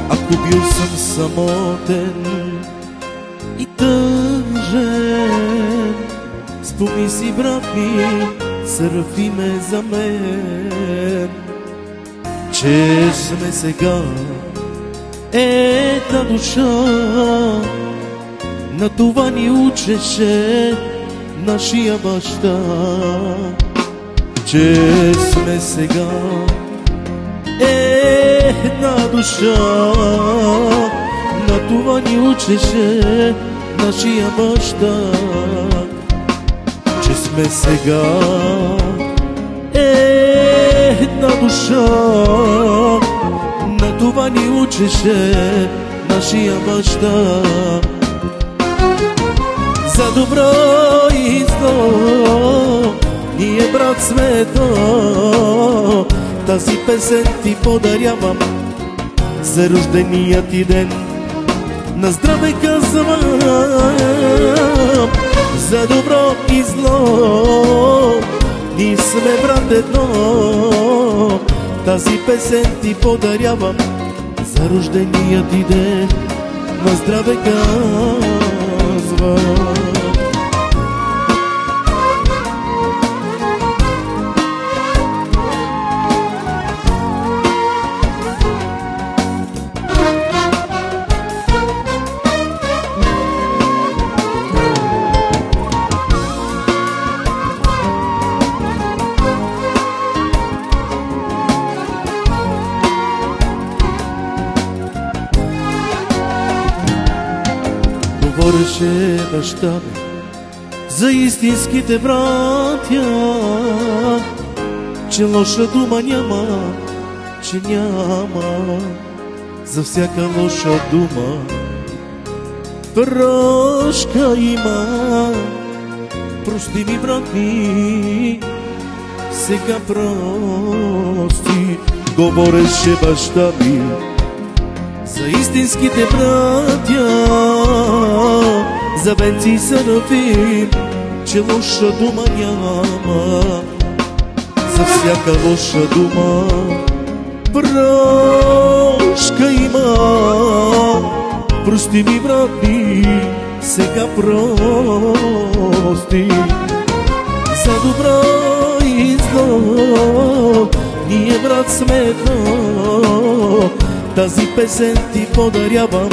Ако бил съм самотен и тъжен, спомни си, брат ми, Серафиме, за мен, че сме сега една душа. На това ни учеше нашия баща, че сме сега една душа. На това ни учеше нашия баща, че сме сега една душа. На това ни учеше нашия баща. За добро и зло ние, брат, сме едно. Тази песен ти подарявам за рождения ти ден. На здраве казвам, за добро и зло ние сме, брат, едно. Тази песен ти подарявам за рождения ти ден. На здраве казвам. Говореше баща ми за истинските братя, че лоша дума няма, че няма. За всяка лоша дума прошка има. Прости ми, брат ми, сега прости. Говореше баща ми за истинските братя, за Венци и Серафим, че лоша дума няма. За всяка лоша дума прошка има. Прости ми, брат ми, сега прости. За добро и зло ние, брат, сме едно. Тази песен ти подарявам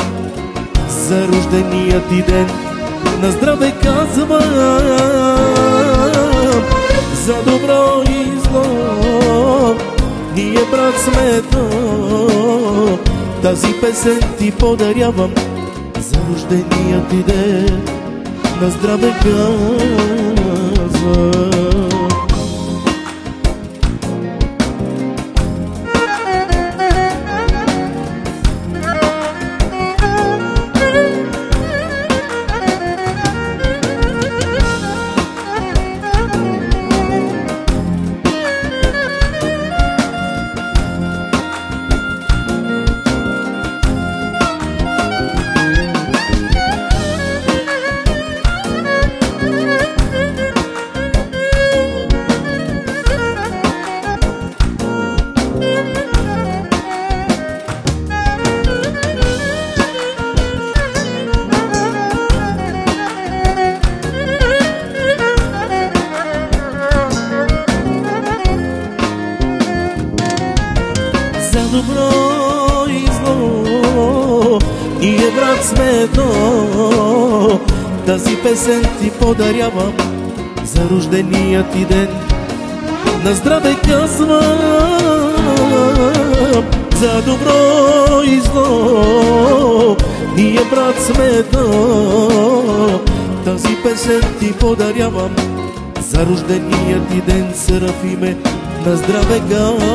за рождения ти ден. На здраве казвам, за добро и зло ние, брат, сме едно. Тази песен ти подарявам за рождения ти ден. На здраве казвам. Добро и зло ние, брат, сме едно. Тази песен ти подарявам за рождения ти ден. На здраве казвам, за добро и зло ние, брат, сме едно. Тази песен ти подарявам за рождения ти ден, Серафиме. На здраве казвам.